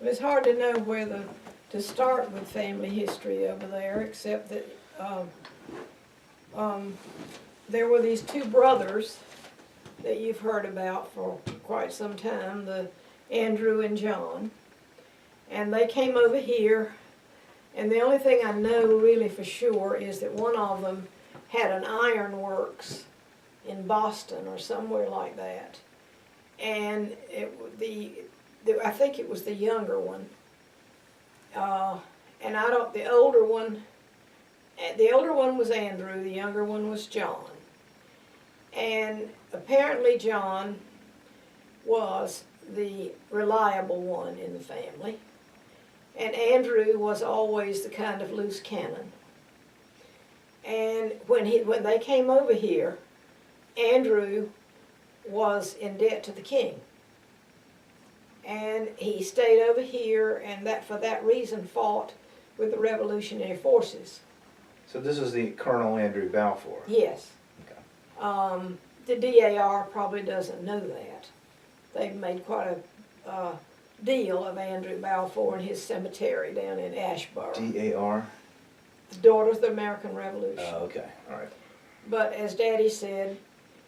It's hard to know where to start with family history over there, except that there were these two brothers that you've heard about for quite some time, the Andrew and John, and they came over here, and the only thing I know really for sure is that one of them had an iron works in Boston or somewhere like that, and I think it was the younger one, and the older one was Andrew, the younger one was John. And apparently John was the reliable one in the family, and Andrew was always the kind of loose cannon. And when they came over here, Andrew was in debt to the king. And he stayed over here, and for that reason fought with the revolutionary forces. So this is the Colonel Andrew Balfour? Yes. Okay. The DAR probably doesn't know that. They've made quite a deal of Andrew Balfour and his cemetery down in Ashboro. DAR? The Daughters of the American Revolution. Oh, okay, all right. But as Daddy said,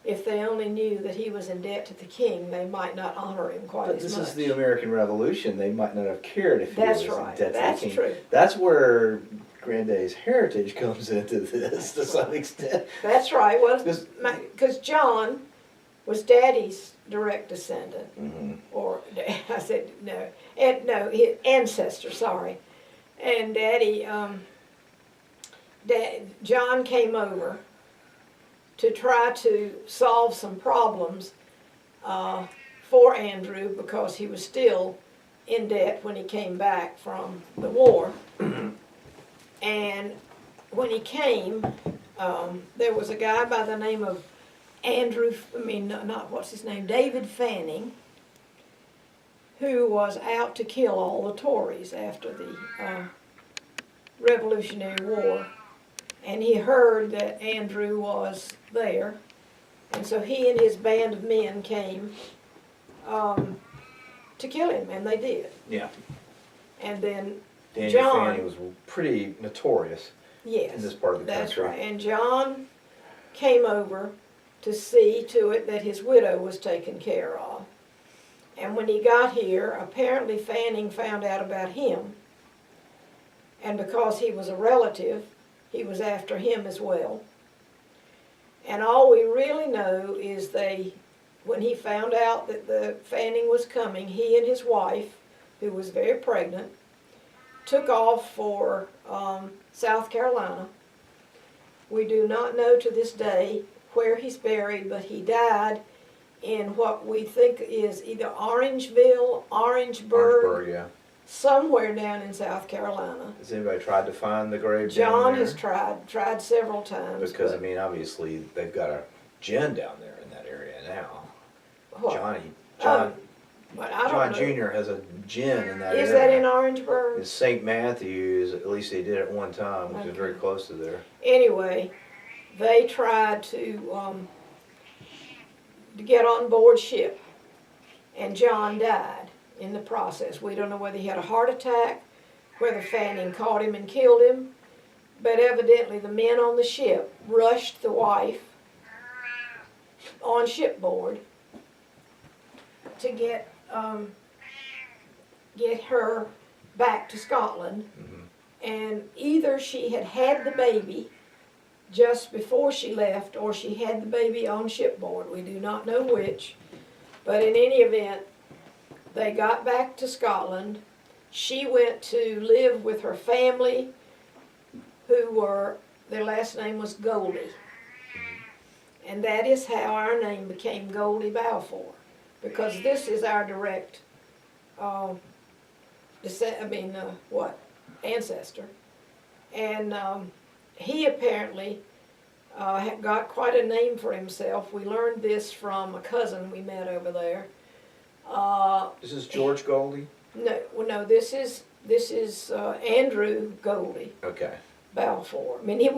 if they only knew that he was in debt to the king, they might not honor him quite as much. But this is the American Revolution. They might not have cared if he was in debt to the king. That's true. That's where Granddaddy's heritage comes into this to some extent. That's right. Well, because John was Daddy's direct descendant, or I said no, his ancestor. Sorry, and Daddy, John came over to try to solve some problems for Andrew because he was still in debt when he came back from the war. And when he came, there was a guy by the name of David Fanning, who was out to kill all the Tories after the Revolutionary War. And he heard that Andrew was there, and so he and his band of men came to kill him, and they did. Yeah. And then Daniel John Fanning was pretty notorious in this part of the country. That's right. And John came over to see to it that his widow was taken care of. And when he got here, apparently Fanning found out about him, and because he was a relative, he was after him as well. And all we really know is when he found out that the Fanning was coming, he and his wife, who was very pregnant, took off for South Carolina. We do not know to this day where he's buried, but he died in what we think is either Orangeville, Orangeburg, yeah. Somewhere down in South Carolina. Has anybody tried to find the grave John down there? has tried several times. Because, I mean, obviously, they've got a gin down there in that area now. What? John But I don't know. Jr. has a gin in that area. Is that in Orangeburg? It's St. Matthew's, at least they did at one time, which is very close to there. Anyway, they tried to get on board ship, and John died in the process. We don't know whether he had a heart attack, whether Fanning caught him and killed him, but evidently the men on the ship rushed the wife on shipboard to get her back to Scotland. And either she had the baby just before she left, or she had the baby on shipboard. We do not know which, but in any event, they got back to Scotland. She went to live with her family, their last name was Goldie. And that is how our name became Goldie Balfour, because this is our direct ancestor. And he apparently had got quite a name for himself. We learned this from a cousin we met over there. This is George Goldie? No, this is Andrew Goldie. Okay. Balfour. I mean, he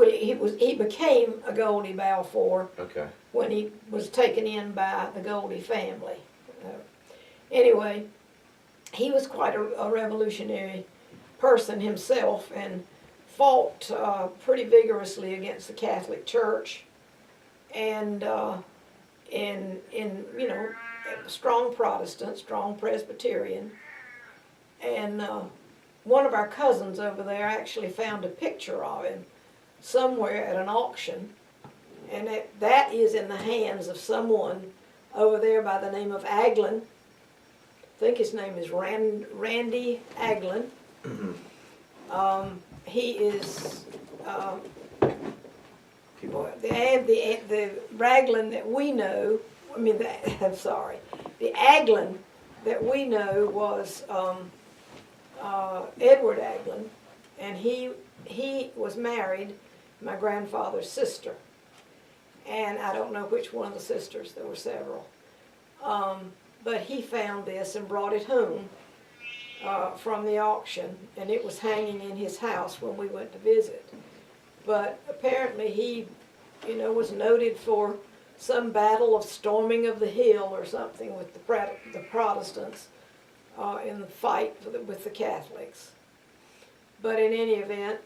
became a Goldie Balfour. Okay. When he was taken in by the Goldie family. Anyway, he was quite a revolutionary person himself and fought pretty vigorously against the Catholic Church, and in you know, strong Protestant, strong Presbyterian, and one of our cousins over there actually found a picture of him somewhere at an auction, and that is in the hands of someone over there by the name of Aglin. I think his name is Randy Aglin. He is the Raglan that we know. I mean, I'm sorry, the Aglin that we know was Edward Aglin, and he was married to my grandfather's sister, and I don't know which one of the sisters. There were several, but he found this and brought it home from the auction, and it was hanging in his house when we went to visit. But apparently he, you know, was noted for some battle of storming of the hill or something with the Protestants in the fight with the Catholics. But in any event,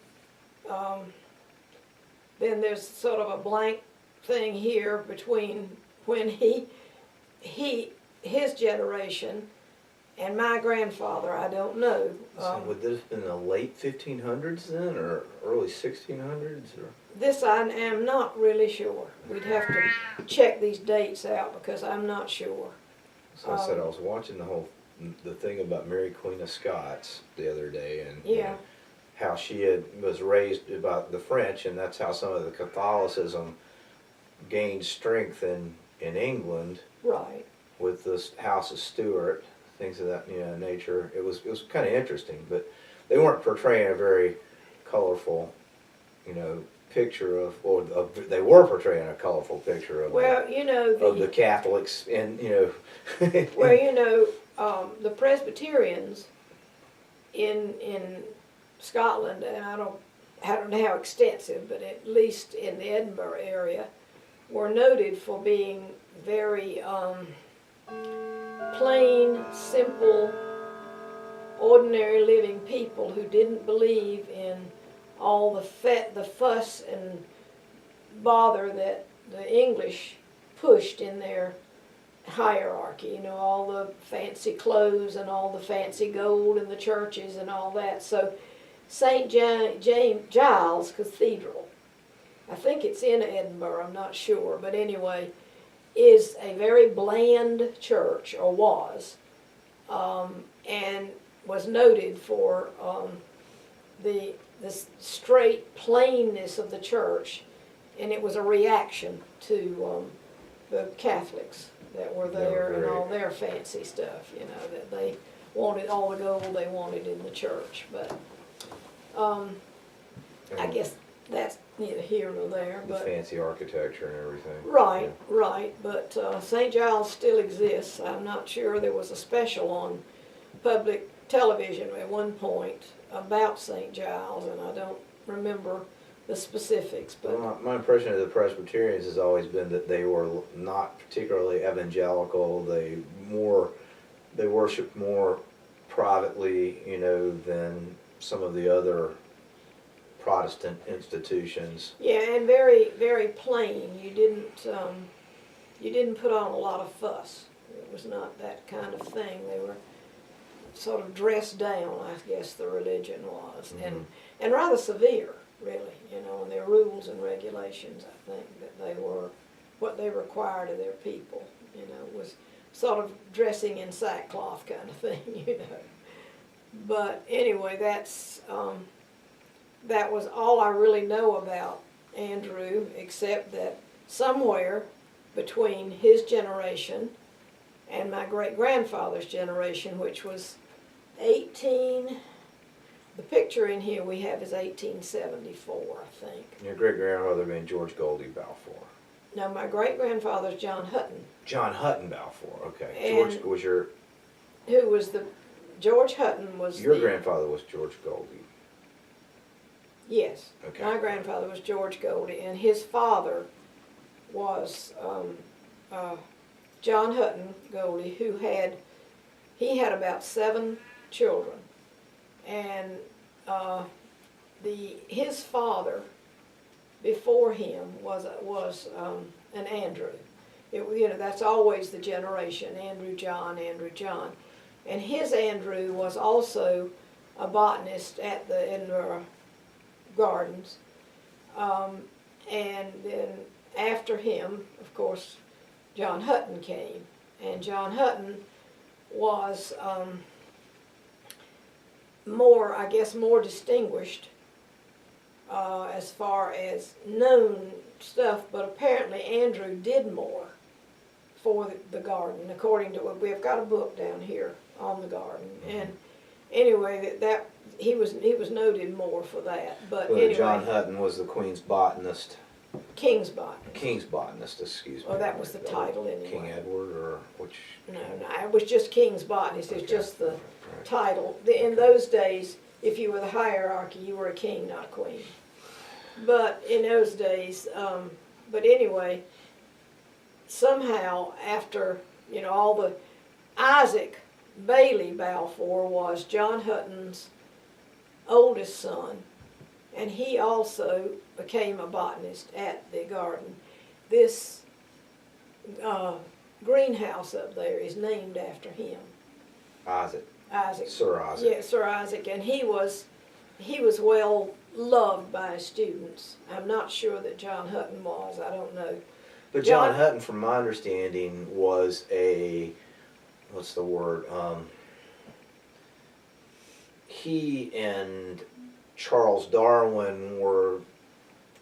then there's sort of a blank thing here between when his generation and my grandfather. I don't know. So would this have been the late 1500s then, or early 1600s, or? This I am not really sure. We'd have to check these dates out because I'm not sure. So I said I was watching the thing about Mary Queen of Scots the other day, and Yeah. you know, how she was raised about the French, and that's how some of the Catholicism gained strength in England. Right. With the House of Stuart, things of that nature. It was kind of interesting, but they weren't portraying a very colorful, picture of, they were portraying a colorful picture of the Catholics, and the Presbyterians in Scotland, and I don't know how extensive, but at least in the Edinburgh area, were noted for being very plain, simple, ordinary living people who didn't believe in all the fuss and bother that the English pushed in their hierarchy, all the fancy clothes and all the fancy gold in the churches and all that. So St. Giles Cathedral, I think it's in Edinburgh, I'm not sure, but anyway, is a very bland church, or was, and was noted for the straight plainness of the church, and it was a reaction to the Catholics that were there and all their fancy stuff, that they wanted all the gold they wanted in the church. But I guess that's neither here nor there. The fancy architecture and everything. Right, right. But St. Giles still exists. I'm not sure. There was a special on public television at one point about St. Giles, and I don't remember the specifics. But well, my impression of the Presbyterians has always been that they were not particularly evangelical. They worshiped more privately, than some of the other Protestant institutions. Yeah, and very, very plain. You didn't put on a lot of fuss. It was not that kind of thing. They were sort of dressed down, I guess the religion was, Mm-hmm. and rather severe, really. And their rules and regulations, I think, that they were what they required of their people. Was sort of dressing in sackcloth kind of thing. But anyway, that was all I really know about Andrew, except that somewhere between his generation and my great-grandfather's generation, which was the picture in here we have is 1874, I think. Your great-grandfather being George Goldie Balfour. No, my great-grandfather's John Hutton. John Hutton Balfour, okay. And George was your... Who was George Hutton was your grandfather was George Goldie. Yes. Okay. My grandfather was George Goldie, and his father was John Hutton Goldie, who had he had about 7 children, and his father before him was an Andrew. That's always the generation, Andrew John, and his Andrew was also a botanist in the gardens, and then after him, of course, John Hutton came, and John Hutton was more distinguished as far as known stuff, but apparently Andrew did more for the garden, according to what we've got a book down here on the garden. And anyway, that he was noted more for that. But Well, anyway, John Hutton was the Queen's botanist. King's botanist. King's botanist, excuse me. Oh, that was the title anyway. King Edward, or which? No, it was just King's botanist. It's Okay. just the Right. title. In those days, if you were the hierarchy, you were a king, not a queen. But in those days, but anyway, somehow after, all the, Isaac Bailey Balfour was John Hutton's oldest son, and he also became a botanist at the garden. This greenhouse up there is named after him. Isaac. Isaac. Sir Isaac. Yeah, Sir Isaac, and he was well loved by his students. I'm not sure that John Hutton was. I don't know. But John Hutton, from my understanding, was what's the word? He and Charles Darwin were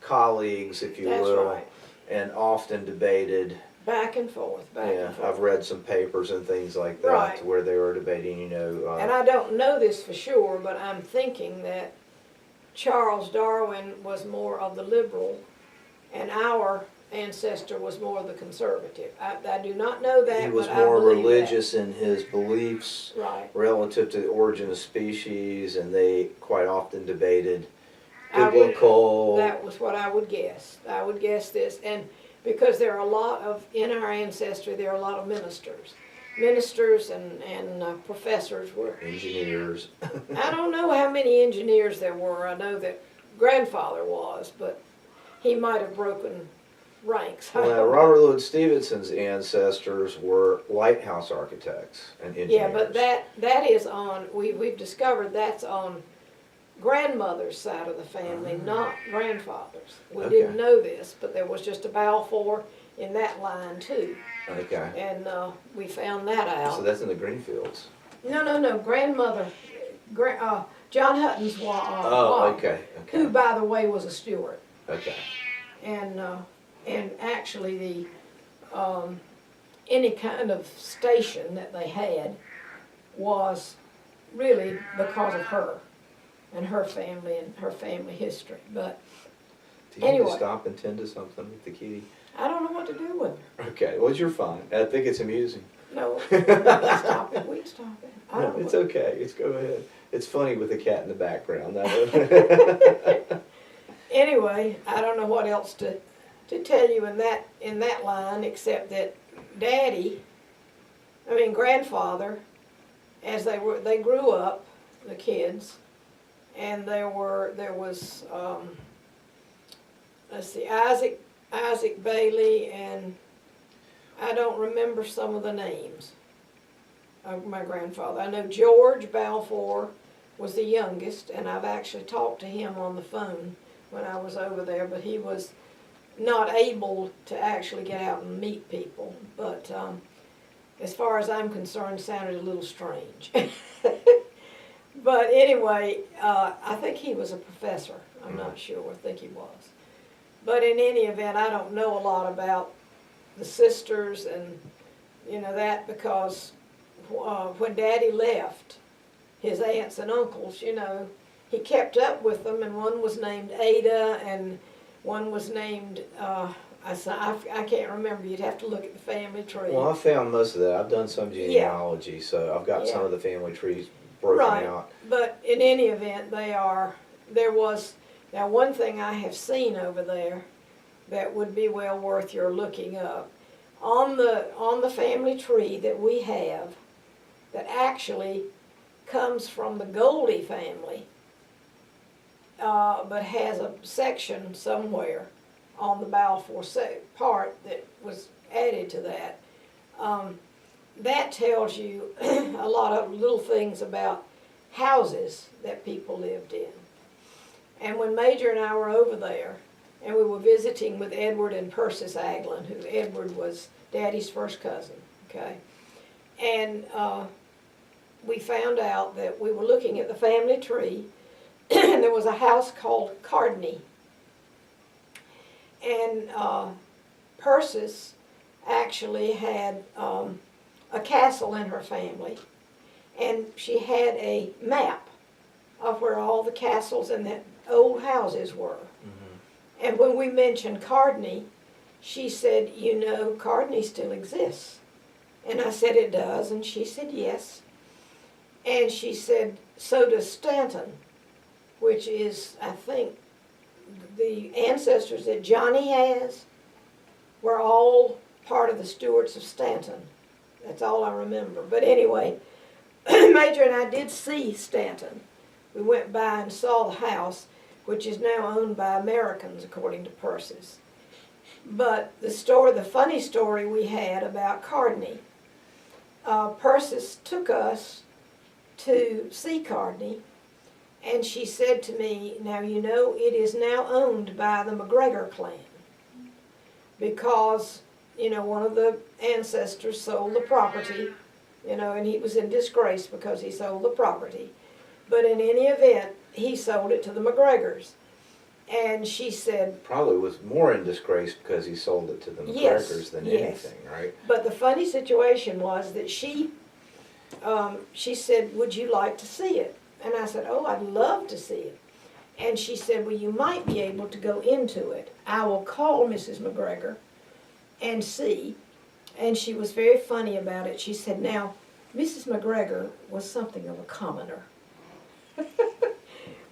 colleagues, if you That's will, right. and often debated. Back and forth, back Yeah, and forth. I've read some papers and things like that Right. where they were debating, And I don't know this for sure, but I'm thinking that Charles Darwin was more of the liberal, and our ancestor was more of the conservative. I do not know that, he was but I more believe religious in his beliefs that. Right. relative to the origin of species, and they quite often debated I would- biblical. That was what I would guess. I would guess this, and because there are a lot of, in our ancestry, there are a lot of ministers. Ministers and professors were, Engineers. I don't know how many engineers there were. I know that grandfather was, but he might have broken ranks. I Well, don't know. Robert Louis Stevenson's ancestors were lighthouse architects and engineers. Yeah, but that is on, we've discovered that's on grandmother's side of the family, not grandfather's. We Okay. didn't know this, but there was just a Balfour in that line too. Okay. And we found that So out. that's in the Greenfields. No, grandmother, John Hutton's Oh, wife, okay. who Okay. by the way was a steward. Okay. And actually any kind of station that they had was really because of her and her family history. But Do you need Anyway. to stop and tend to something with the kitty? I don't know what to do with her. Okay, well, you're fine. I think it's amusing. No, we can stop it. We can stop it. I No, don't it's know. okay. It's go ahead. It's funny with the cat in the background. Anyway, I don't know what else to tell you in that line except that grandfather, as they grew up, the kids, and there was let's see, Isaac Bailey, and I don't remember some of the names of my grandfather. I know George Balfour was the youngest, and I've actually talked to him on the phone when I was over there, but he was not able to actually get out and meet people. But as far as I'm concerned, sounded a little strange. But anyway, I think he was a professor. I'm not sure. I think he was. But in any event, I don't know a lot about the sisters and that, because when Daddy left, his aunts and uncles, he kept up with them, and one was named Ada, and one was named, I can't remember, you'd have to look at the family tree. Well, I found most of that. I've done some genealogy, so I've got some of the family trees broken Right. out. But in any event, now one thing I have seen over there that would be well worth your looking up, on the family tree that we have, that actually comes from the Goldie family, but has a section somewhere on the Balfour part that was added to that. That tells you a lot of little things about houses that people lived in. And when Major and I were over there, and we were visiting with Edward and Persis Aglin, who Edward was Daddy's first cousin, okay? And we found out that we were looking at the family tree, and there was a house called Cardney. And Persis actually had a castle in her family, and she had a map of where all the castles and the old houses were. Mm-hmm. And when we mentioned Cardney, she said, you know, Cardney still exists. And I said, it does, and she said, yes. And she said, so does Stanton, which is, I think, the ancestors that Johnny has were all part of the Stewarts of Stanton. That's all I remember. But anyway, Major and I did see Stanton. We went by and saw the house, which is now owned by Americans, according to Persis. But the funny story we had about Cardney, Persis took us to see Cardney, and she said to me, now you know it is now owned by the McGregor clan, because, you know, one of the ancestors sold the property, you know, and he was in disgrace because he sold the property. But in any event, he sold it to the McGregors. And she said... Probably was more in disgrace because he sold it to the McGregors than anything, right? But the funny situation was that she said, would you like to see it? And I said, oh, I'd love to see it. And she said, well, you might be able to go into it. I will call Mrs. McGregor and see. And she was very funny about it. She said, now, Mrs. McGregor was something of a commoner.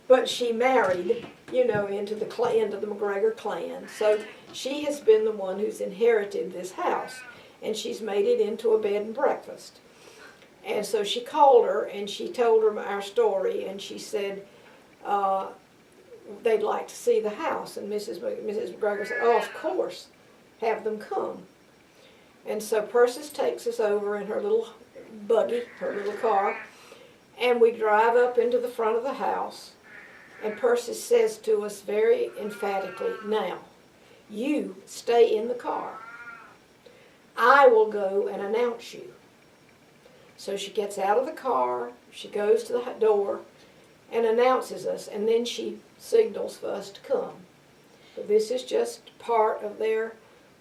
But she married, you know, into the McGregor clan. So she has been the one who's inherited this house. And she's made it into a bed and breakfast. And so she called her and she told her our story, and she said they'd like to see the house. And Mrs. McGregor said, oh, of course, have them come. And so Persis takes us over in her little buggy, her little car, and we drive up into the front of the house. And Persis says to us very emphatically, now, you stay in the car. I will go and announce you. So she gets out of the car, she goes to the door and announces us, and then she signals for us to come. But this is just part of their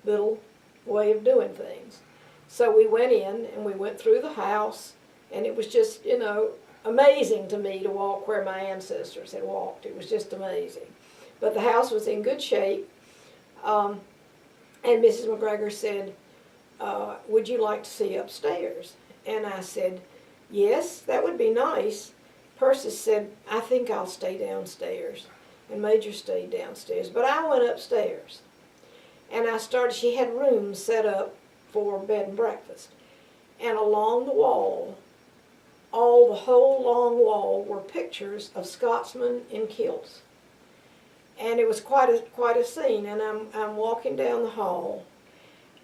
little way of doing things. So we went in and we went through the house, and it was just, you know, amazing to me to walk where my ancestors had walked. It was just amazing. But the house was in good shape, and Mrs. McGregor said, would you like to see upstairs? And I said, yes, that would be nice. Persis said, I think I'll stay downstairs. And Major stayed downstairs. But I went upstairs. And she had rooms set up for bed and breakfast. And along the wall, the whole long wall, were pictures of Scotsmen in kilts. And it was quite a scene. And I'm walking down the hall,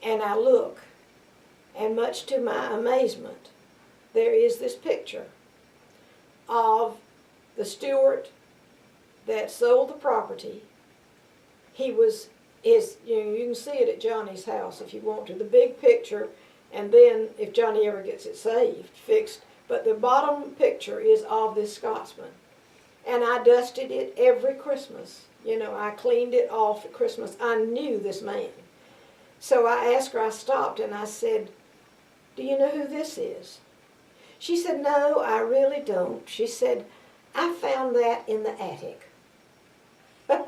and I look. And much to my amazement, there is this picture of the steward that sold the property. You can see it at Johnny's house if you want to, the big picture, and then if Johnny ever gets it fixed. But the bottom picture is of this Scotsman. And I dusted it every Christmas. You know, I cleaned it off at Christmas. I knew this man. So I asked her, I stopped and I said, do you know who this is? She said, no, I really don't. She said, I found that in the attic. And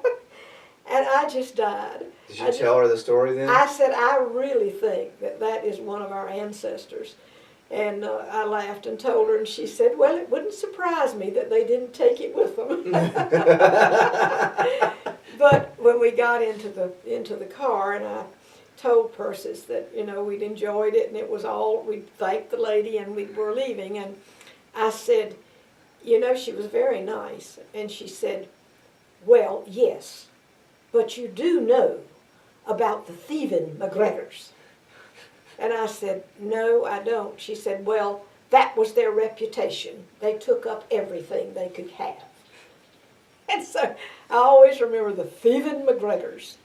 I just died. Did you tell her the story then? I said, I really think that is one of our ancestors. And I laughed and told her, and she said, well, it wouldn't surprise me that they didn't take it with them. But when we got into the car, and I told Persis that, you know, we'd enjoyed it and it was all, we'd thanked the lady and we were leaving. And I said, you know, she was very nice. And she said, well, yes, but you do know about the thieving McGregors. And I said, no, I don't. She said, well, that was their reputation. They took up everything they could have. And so I always remember the thieving McGregors.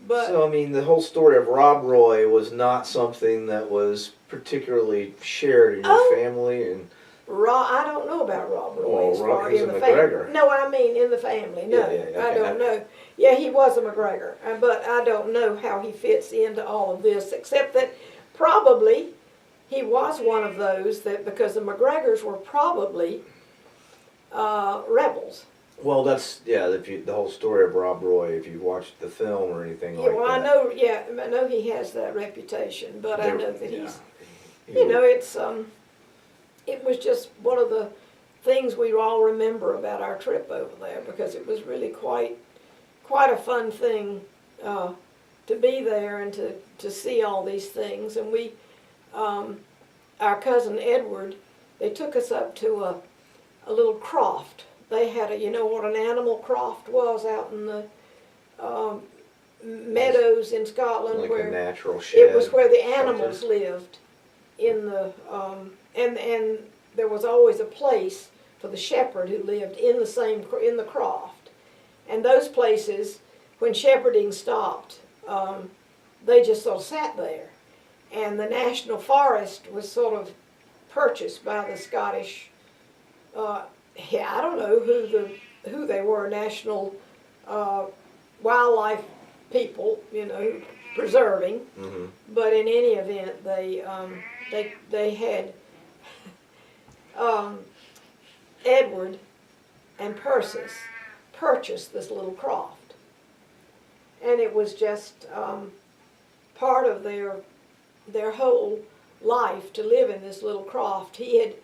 But So, I mean, the whole story of Rob Roy was not something that was particularly shared in your family, and I don't know about Rob Roy as far he's in a the McGregor. family. No, I mean in the family. No, Yeah, okay. I don't know. Yeah, he was a McGregor, but I don't know how he fits into all of this, except that probably he was one of those that, because the McGregors were probably rebels. well, that's the whole story of Rob Roy. If you watched the film or anything Yeah, like well, that, I know. Yeah, I know he has that reputation, but I know that he's. he You know, it's it was just one of the things we all remember about our trip over there, because it was really quite a fun thing to be there and to see all these things. And we, our cousin Edward, they took us up to a little croft. They had you know what an animal croft was out in the meadows in Scotland, like where a natural shed. it was where the animals shelter. lived in the and there was always a place for the shepherd who lived in the croft. And those places, when shepherding stopped, they just sort of sat there. And the National Forest was sort of purchased by the Scottish, I don't know who they were, national wildlife people, you know, preserving. Mm-hmm. But in any event, they had Edward and Persis purchased this little croft, and it was just part of their whole life to live in this little croft. He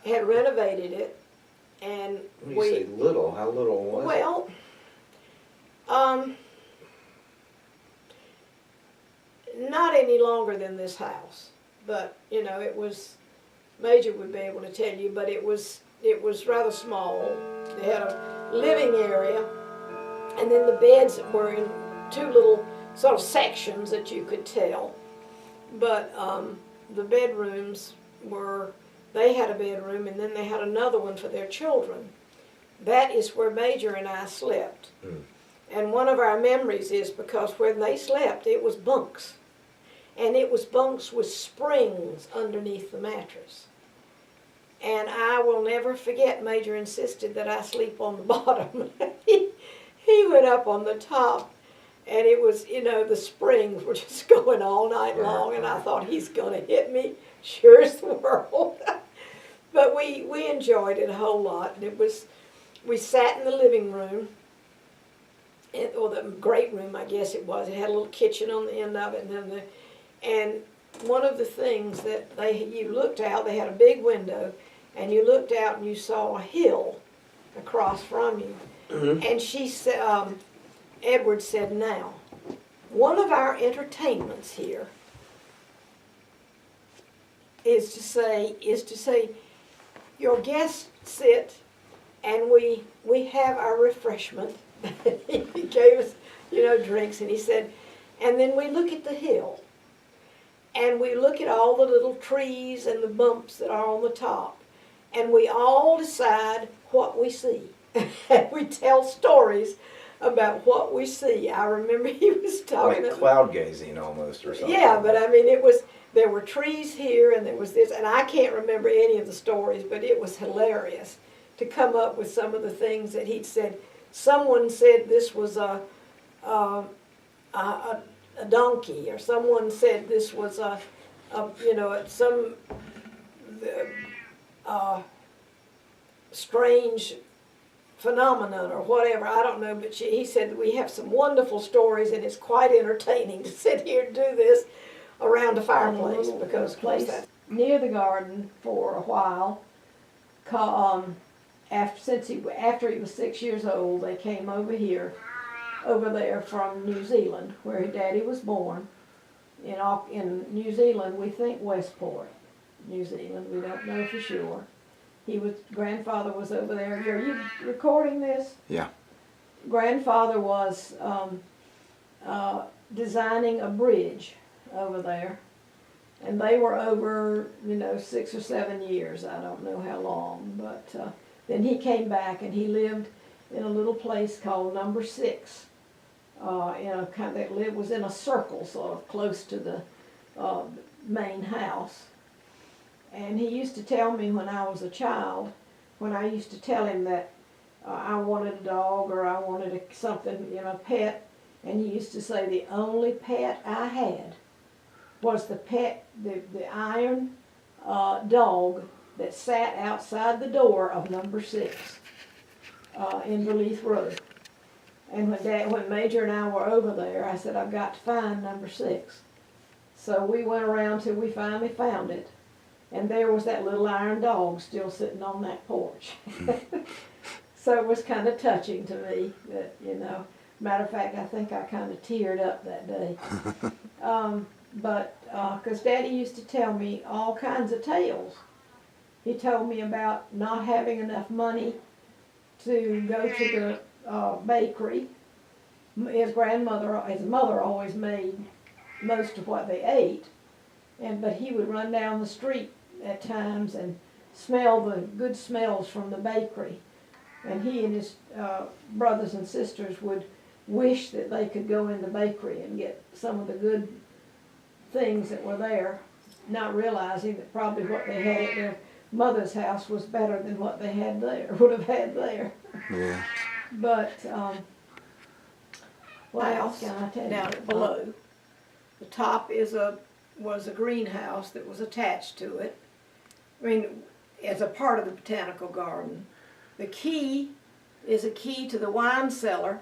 had renovated it, and When you say little, how little was it? well, not any longer than this house, but you know, it was. Major would be able to tell you, but it was rather small. They had a living area, and then the beds were in two little sort of sections that you could tell. But the bedrooms they had a bedroom, and then they had another one for their children. That is where Major and I slept. Mm. And one of our memories is because when they slept, it was bunks. And it was bunks with springs underneath the mattress. And I will never forget, Major insisted that I sleep on the bottom. He went up on the top, and it was, you know, the springs were just going all night long, and I thought, he's going to hit me, sure as the world. But we enjoyed it a whole lot. And we sat in the living room, or the great room, I guess it was. It had a little kitchen on the end of it, and one of the things that you looked out, they had a big window, and you looked out and you saw a hill across from you. Mm-hmm. And she said, Edward said, now, one of our entertainments here is to say, your guests sit and we have our refreshment. He gave us, you know, drinks, and he said, and then we look at the hill. And we look at all the little trees and the bumps that are on the top. And we all decide what we see. We tell stories about what we see. I remember he was talking like cloud gazing almost, or something. Yeah, but I mean, there were trees here, and there was this, and I can't remember any of the stories, but it was hilarious to come up with some of the things that he'd said. Someone said this was a donkey, or someone said this was some strange phenomenon or whatever. I don't know, but he said that we have some wonderful stories, and it's quite entertaining to sit here and do this around a fireplace, because place near the garden for a while. After he was 6 years old, they came over there from New Zealand, where Daddy was born, in New Zealand, we think Westport, New Zealand. We don't know for sure. Grandfather was over there. Are you recording this? Yeah. Grandfather was designing a bridge over there. And they were over, 6 or 7 years. I don't know how long. But then he came back and he lived in a little place called Number 6. It was in a circle, sort of close to the main house. And he used to tell me when I was a child, when I used to tell him that I wanted a dog or I wanted something, pet, and he used to say the only pet I had was the iron dog that sat outside the door of Number 6 in Relief Road. And when Major and I were over there, I said, I've got to find Number 6. So we went around till we finally found it. And there was that little iron dog still sitting on that porch. So it was kind of touching to me that, matter of fact, I think I kind of teared up that day. Because Daddy used to tell me all kinds of tales. He told me about not having enough money to go to the bakery. His mother always made most of what they ate. But he would run down the street at times and smell the good smells from the bakery. And he and his brothers and sisters would wish that they could go in the bakery and get some of the good things that were there, not realizing that probably what they had at their mother's house was better than what they had there, would have had there. Yeah. But, what else can I tell you? Down below. The top was a greenhouse that was attached to it. I mean, as a part of the botanical garden. The key is a key to the wine cellar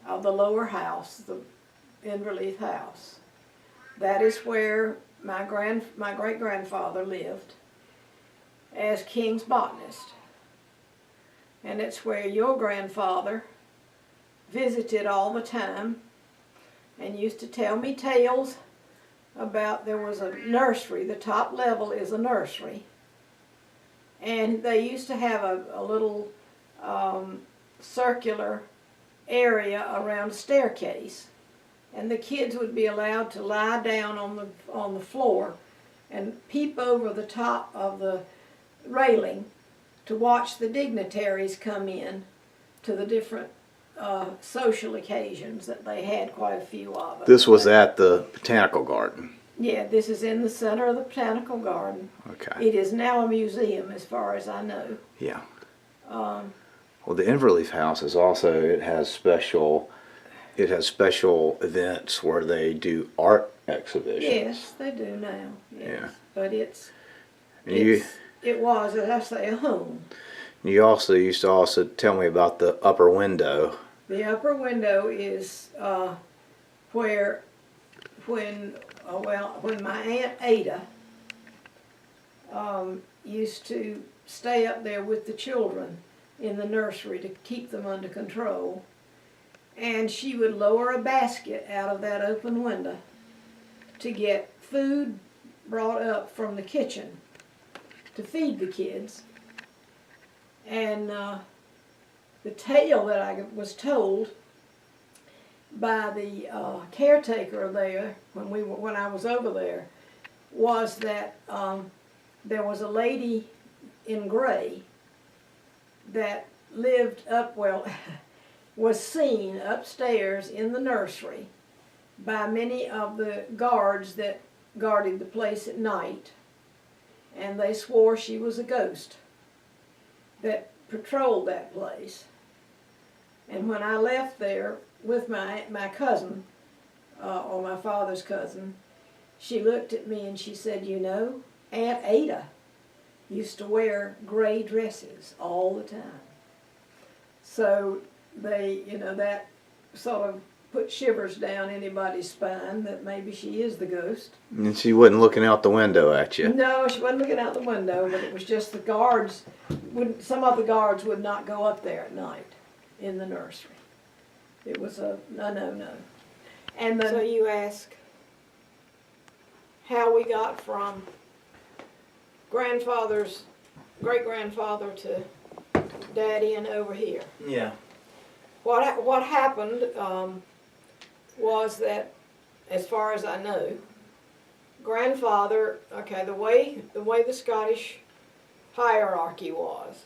of the lower house, the in-relief house. That is where my great-grandfather lived as King's botanist. And it's where your grandfather visited all the time and used to tell me tales about, there was a nursery, the top level is a nursery. And they used to have a little circular area around a staircase. And the kids would be allowed to lie down on the floor and peep over the top of the railing to watch the dignitaries come in to the different social occasions that they had, quite a few of them. This was at the botanical garden. Yeah, this is in the center of the botanical garden. Okay. It is now a museum, as far as I know. Yeah. Well, the Inverleaf House is also, it has special events where they do art exhibitions. Yes, they do now. Yes. Yeah. But it was, as I say, a home. You also used to tell me about the upper window. The upper window is where, when my Aunt Ada used to stay up there with the children in the nursery to keep them under control. And she would lower a basket out of that open window to get food brought up from the kitchen to feed the kids. And the tale that I was told by the caretaker there when I was over there was that there was a lady in gray that lived was seen upstairs in the nursery by many of the guards that guarded the place at night, and they swore she was a ghost that patrolled that place. And when I left there with my cousin, or my father's cousin, she looked at me and she said, Aunt Ada used to wear gray dresses all the time. So they, that sort of put shivers down anybody's spine that maybe she is the ghost. And she wasn't looking out the window at you. No, she wasn't looking out the window, but it was just the guards. Some of the guards would not go up there at night in the nursery. It was a no. And so you ask, how we got from grandfather's great-grandfather to Daddy and over here. Yeah. What happened was that, as far as I know, grandfather, okay, the way the Scottish hierarchy was,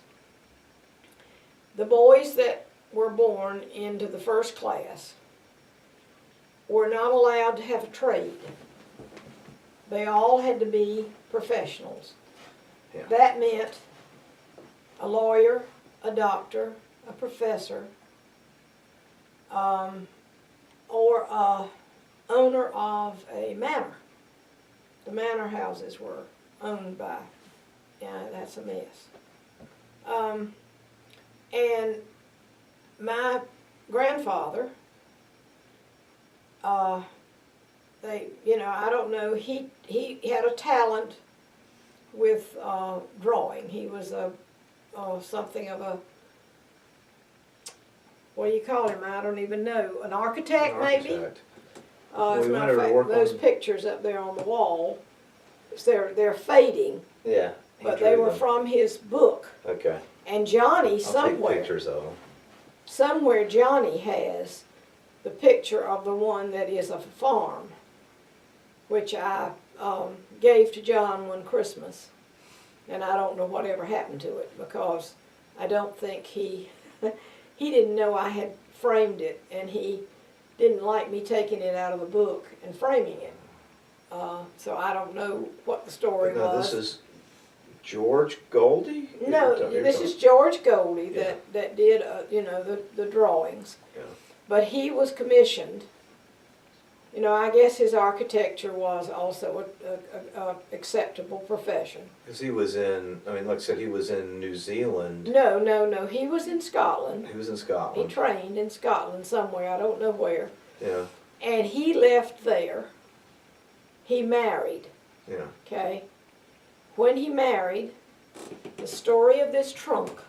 the boys that were born into the first class were not allowed to have a trade. They all had to be professionals. Yeah. That meant a lawyer, a doctor, a professor, or a owner of a manor. The manor houses were owned by, that's a mess. And my grandfather, I don't know, he had a talent with drawing. He was something of a, what do you call him? I don't even know. An architect, maybe? Architect. As a We matter of wanted to fact, work those on- pictures up there on the wall, they're fading, Yeah. he but drew they were them. from his book. Okay. And Johnny, I'll take somewhere pictures of them. Johnny has the picture of the one that is a farm, which I gave to John one Christmas. And I don't know whatever happened to it, because I don't think he didn't know I had framed it, and he didn't like me taking it out of the book and framing it. So I don't know what the story No, was. this is George Goldie? No, You're this talking- is George Goldie Yeah. that did, the drawings. Yeah. But he was commissioned. I guess his architecture was also a acceptable profession. Because he was in, like I said, he was in New Zealand. No, he was in Scotland. He was in He Scotland. trained in Scotland somewhere, I don't know where. Yeah, And he left there. He married, yeah. okay? When he married, the story of this trunk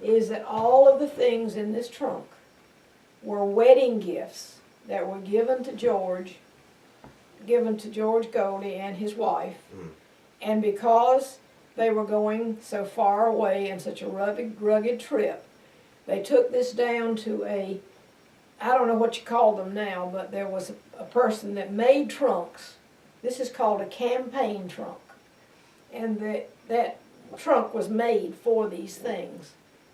is that all of the things in this trunk were wedding gifts that were given to George Goldie and his wife. Mm. And because they were going so far away in such a rugged trip, they took this down to I don't know what you call them now, but there was a person that made trunks. This is called a campaign trunk. And that trunk was made for these things,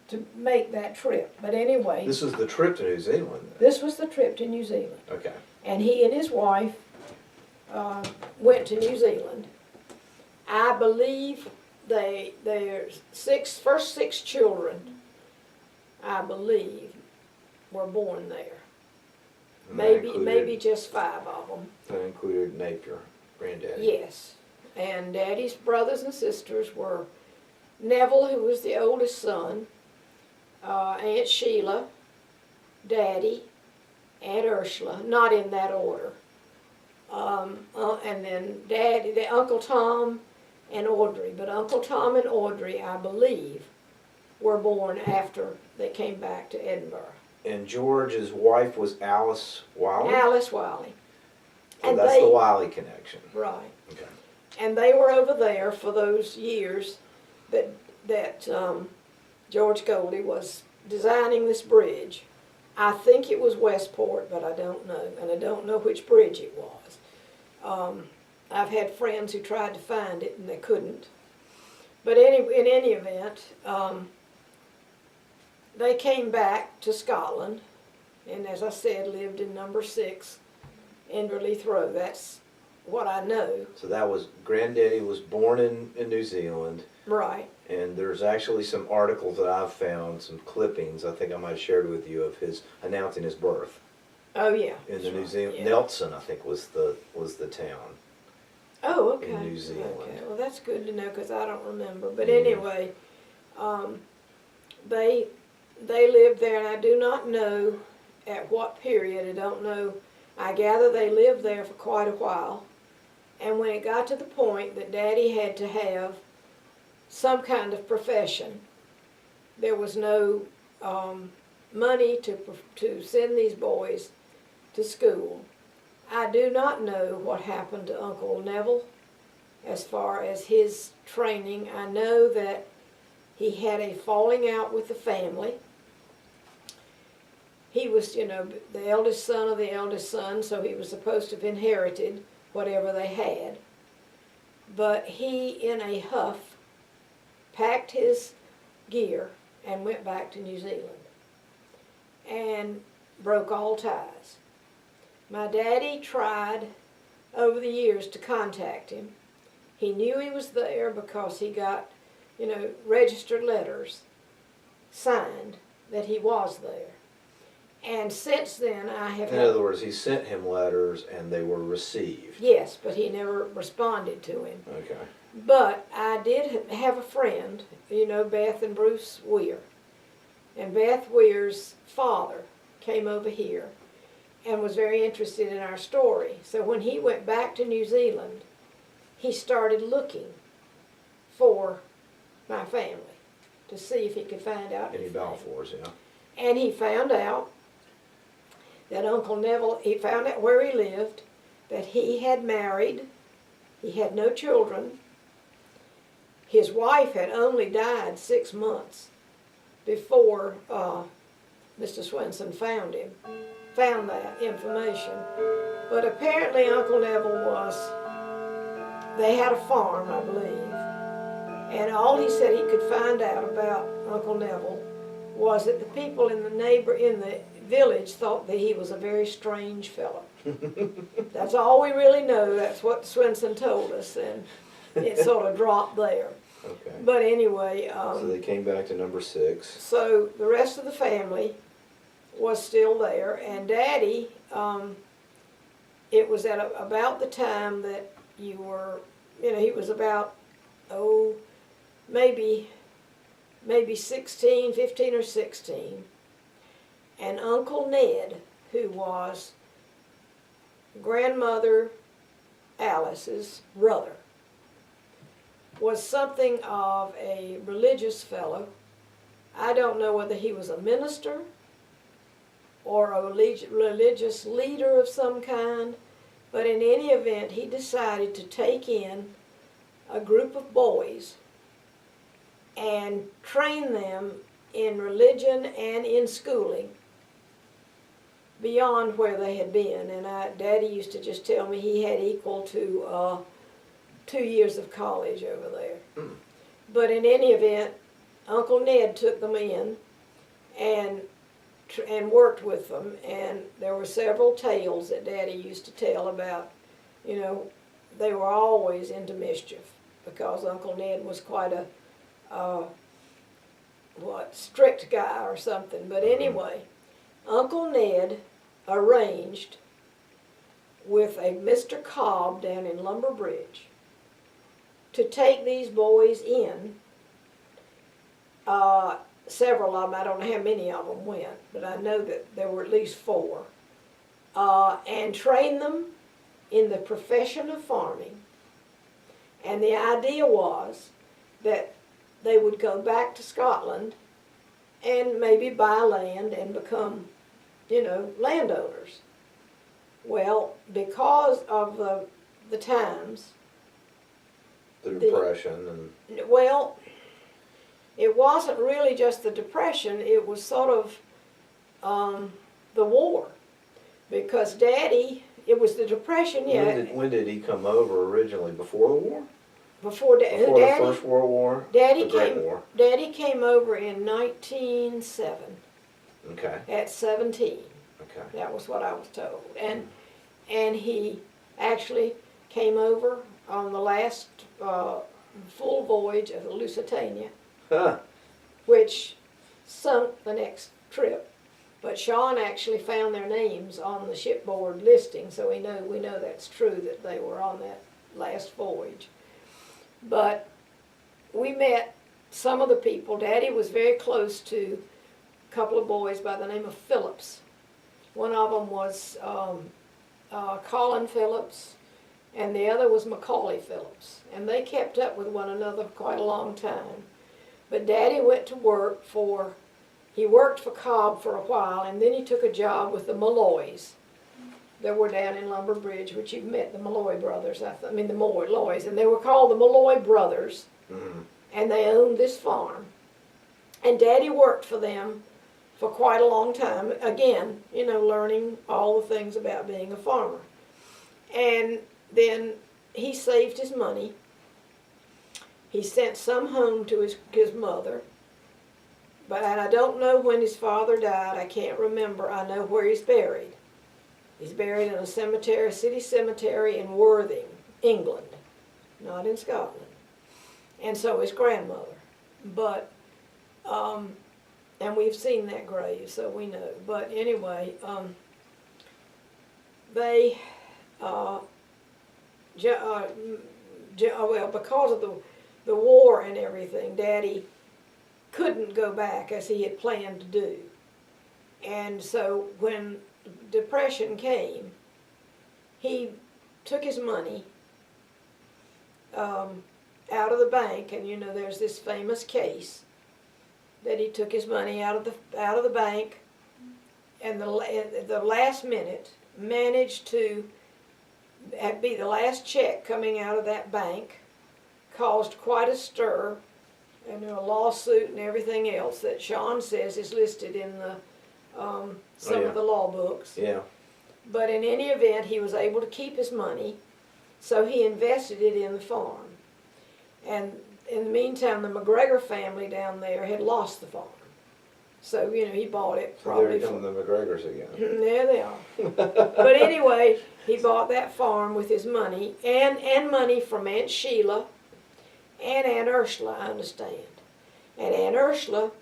to make that trip. But anyway, This was the trip to New Zealand. this was the trip to New Zealand. Okay. And he and his wife went to New Zealand. I believe their first six children, I believe, were born there. And that Maybe included- just 5 of them. That included Napier, granddaddy. Yes. And Daddy's brothers and sisters were Neville, who was the oldest son, Aunt Sheila, Daddy, Aunt Ursula, not in that order. And then Daddy, Uncle Tom, and Audrey. But Uncle Tom and Audrey, I believe, were born after they came back to Edinburgh. And George's wife was Alice Wiley? Alice Wiley. So that's the Wiley connection. Right. Okay. And they were over there for those years that George Goldie was designing this bridge. I think it was Westport, but I don't know, and I don't know which bridge it was. I've had friends who tried to find it and they couldn't. But in any event, they came back to Scotland, and as I said, lived in number 6, Enderley Throw. That's what I know. So that was, granddaddy was born in New Zealand. Right. And there's actually some articles that I've found, some clippings, I think I might have shared with you, of his announcing his birth. Oh yeah. In the that's New right, Zealand, yeah. Nelson, I think, was the town. Oh, okay. in New Zealand. Okay, well that's good to know because I don't remember. But Yeah. anyway, they lived there, and I do not know at what period. I don't know. I gather they lived there for quite a while, and when it got to the point that Daddy had to have some kind of profession, there was no money to send these boys to school. I do not know what happened to Uncle Neville as far as his training. I know that he had a falling out with the family. He was, the eldest son of the eldest son, so he was supposed to have inherited whatever they had. But he, in a huff, packed his gear and went back to New Zealand and broke all ties. My daddy tried over the years to contact him. He knew he was there because he got, registered letters signed that he was there. And since then, I have... In other words, he sent him letters and they were received. Yes, but he never responded to him. Okay. But I did have a friend, Beth and Bruce Weir. And Beth Weir's father came over here and was very interested in our story. So when he went back to New Zealand, he started looking for my family to see if he could find out Any anything. Balfours, yeah. And he found out that Uncle Neville, he found out where he lived, that he had married, he had no children. His wife had only died 6 months before Mr. Swenson found that information. But apparently Uncle Neville they had a farm, I believe, and all he said he could find out about Uncle Neville was that the people in the village thought that he was a very strange fellow. That's all we really know. That's what Swenson told us, and it sort of dropped there. Okay. But anyway... so they came back to number 6. So the rest of the family was still there, and Daddy, it was at about the time that you were, he was about, maybe 16, 15 or 16. And Uncle Ned, who was Grandmother Alice's brother, was something of a religious fellow. I don't know whether he was a minister or a religious leader of some kind, but in any event, he decided to take in a group of boys and train them in religion and in schooling beyond where they had been. And Daddy used to just tell me he had equal to 2 years of college over there. Mm. But in any event, Uncle Ned took them in and worked with them, and there were several tales that Daddy used to tell about, they were always into mischief because Uncle Ned was quite a strict guy or something. But anyway, Uncle Ned arranged with a Mr. Cobb down in Lumber Bridge to take these boys in. Several of them, I don't know how many of them went, but I know that there were at least 4, and train them in the profession of farming. And the idea was that they would go back to Scotland and maybe buy land and become, landowners. Well, because of the times... The Depression and... Well, it wasn't really just the Depression, it was sort of the war. Because Daddy, it was the Depression, yeah. When did he come over originally? Before the war? Before the First World War? Daddy the Great War? Daddy came over in 1907. Okay. At 17. Okay. That was what I was told. And he actually came over on the last full voyage of the Lusitania, which sunk the next trip. But Sean actually found their names on the shipboard listing, so we know that's true, that they were on that last voyage. But we met some of the people. Daddy was very close to a couple of boys by the name of Phillips. One of them was Colin Phillips, and the other was Macaulay Phillips. And they kept up with one another for quite a long time. But Daddy went to work he worked for Cobb for a while, and then he took a job with the Malloys. that were down in Lumber Bridge, which you've met, the Malloy brothers, I mean the Malloys, and they were called the Malloy brothers, Mm-hmm. and they owned this farm. And Daddy worked for them for quite a long time, again, you know, learning all the things about being a farmer. And then he saved his money. He sent some home to his mother. And I don't know when his father died. I can't remember. I know where he's buried. He's buried in a cemetery, a city cemetery in Worthing, England, not in Scotland. And so his grandmother. But, and we've seen that grave, so we know. But anyway, they, well, because of the war and everything, Daddy couldn't go back as he had planned to do. And so when Depression came, he took his money out of the bank, and you know there's this famous case that he took his money out of the bank, and the last minute managed to be the last check coming out of that bank, caused quite a stir, and a lawsuit and everything else that Sean says is listed in the some of the law books. Yeah. But in any event, he was able to keep his money, so he invested it in the farm. And in the meantime, the McGregor family down there had lost the farm. So, you know, he bought it probably. They're becoming the McGregors again. There they are. But anyway, he bought that farm with his money, and money from Aunt Sheila and Aunt Ursula, I understand. And Aunt Ursula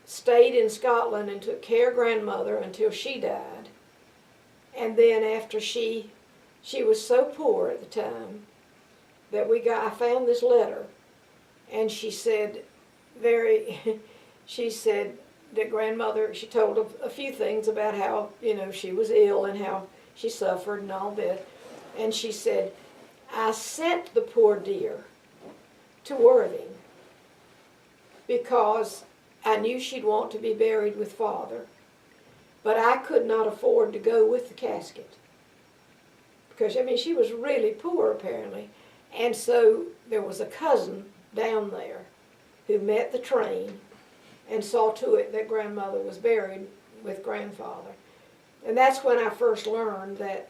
stayed in Scotland and took care of grandmother until she died. And then after she was so poor at the time that I found this letter, and she said she said that grandmother, she told a few things about how, you know, she was ill and how she suffered and all this. And she said, I sent the poor dear to Worthing because I knew she'd want to be buried with Father, but I could not afford to go with the casket. Because, I mean, she was really poor apparently. And so there was a cousin down there who met the train and saw to it that grandmother was buried with grandfather. And that's when I first learned that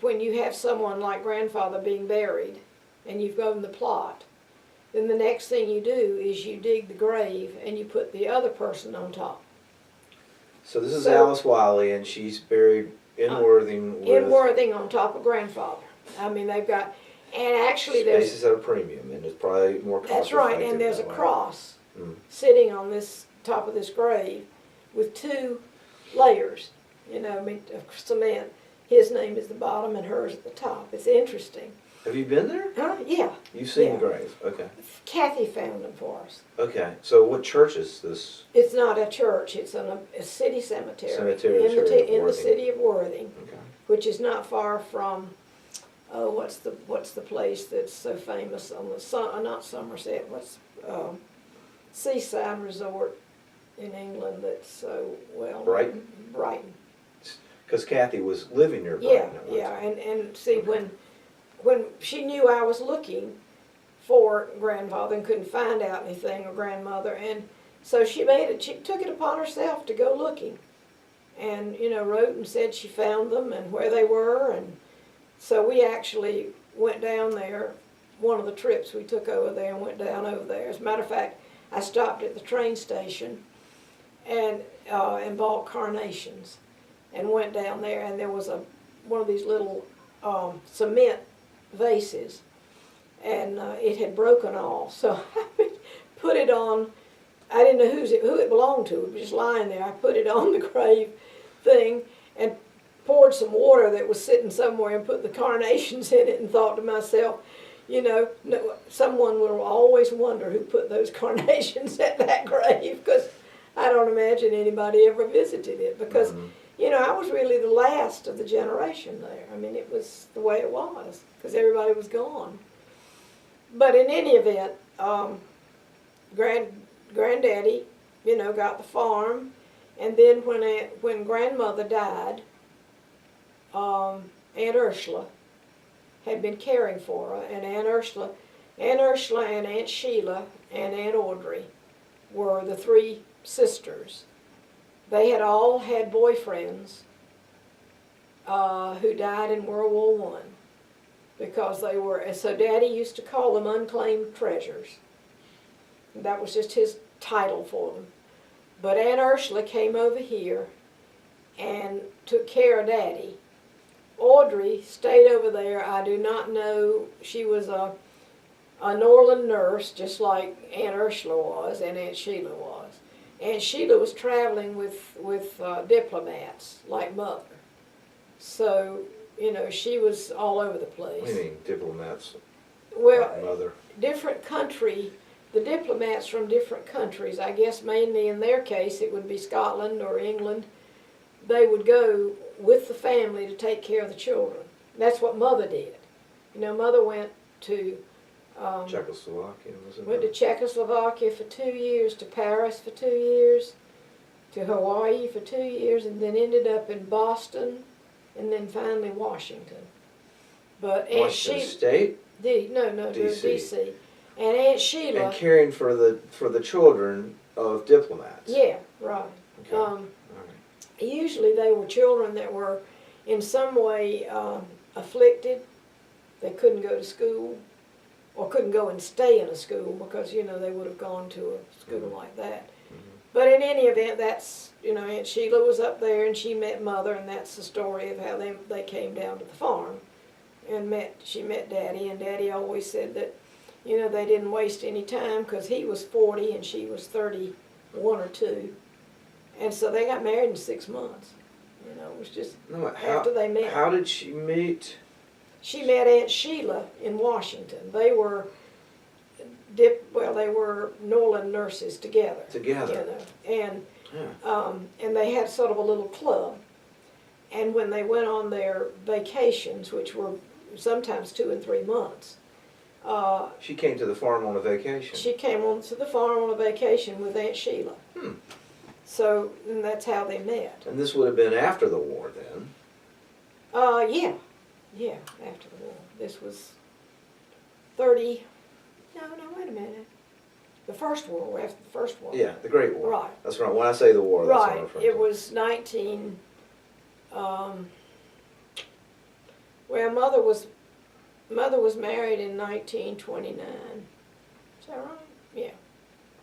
when you have someone like grandfather being buried and you've known the plot, then the next thing you do is you dig the grave and you put the other person on top. So this is Alice Wiley, and she's buried in Worthing. In Worthing on top of grandfather. I mean, they've got, and actually there's... Spaces at a premium, and it's probably more cost That's right, and there's a cross sitting on this top of this grave with 2 layers, you know, I mean, of cement. His name is the bottom and hers at the top. It's interesting. Have you been there? Huh? Yeah. You've seen Yeah. the grave, okay. Kathy found them for us. Okay, so what church is this? It's not a church. It's a city cemetery. Cemetery in of the city of Worthing, Okay. which is not far from. Oh, what's the place that's so famous on the not Somerset? What's seaside resort in England that's so well. Brighton. Brighton. Because Kathy was living near Yeah, Brighton. at one yeah, time. and see when she knew I was looking for grandfather and couldn't find out anything or grandmother, and so she took it upon herself to go looking, and you know wrote and said she found them and where they were, and so we actually went down there. One of the trips we took over there and went down over there. As a matter of fact, I stopped at the train station and bought carnations and went down there, and there was one of these little cement vases, and it had broken off, so I put it on. I didn't know who it belonged to. It was just lying there. I put it on the grave thing and poured some water that was sitting somewhere and put the carnations in it, and thought to myself, you know, someone will always wonder who put those carnations at that grave, because I don't imagine anybody ever visited it, because you know, I was really the last of the generation there. I mean, it was the way it was, because everybody was gone. But in any event, Granddaddy, you know, got the farm, and then when grandmother died, Aunt Ursula had been caring for her, and Aunt Ursula and Aunt Sheila and Aunt Audrey were the three sisters. They had all had boyfriends who died in World War One, because they were, and so Daddy used to call them unclaimed treasures. That was just his title for them. But Aunt Ursula came over here and took care of Daddy. Audrey stayed over there. I do not know. She was a Norland nurse, just like Aunt Ursula was and Aunt Sheila was. Aunt Sheila was traveling with diplomats like Mother. So, you know, she was all over the place. What do you mean, diplomats? Well, like Mother? Different country, the diplomats from different countries, I guess mainly in their case it would be Scotland or England, they would go with the family to take care of the children. That's what Mother did. You know, Mother went to Czechoslovakia, wasn't went to it? Czechoslovakia for 2 years, to Paris for 2 years, to Hawaii for 2 years, and then ended up in Boston, and then finally Washington. But Aunt Washington Sheila, State? no, DC. DC. And Aunt Sheila, And caring for the children of diplomats. yeah, right. Okay. All right. Usually they were children that were in some way afflicted. They couldn't go to school, or couldn't go and stay in a school, because, you know, they would have gone to a school like that. But in any event, that's, you know, Aunt Sheila was up there and she met Mother, and that's the story of how they came down to the farm and she met Daddy, and Daddy always said that, you know, they didn't waste any time, because he was 40 and she was 31 or 2. And so they got married in 6 months. You know, it was just No, after they met. How did she meet? She met Aunt Sheila in Washington. They were they were Norland nurses together. Together. You know, and Yeah. and they had sort of a little club. And when they went on their vacations, which were sometimes 2 and 3 months, She came to the farm on a vacation. she came on to the farm on a vacation with Aunt Sheila. So, and that's how they met. And this would have been after the war then. Yeah, after the war. This was 30, no, wait a minute. The First World War, after the First War. Yeah, the Great War. Right. That's right. When I say the war, that's what I'm Right, referring it to. was 19, well, Mother was married in 1929. Is that right? Yeah.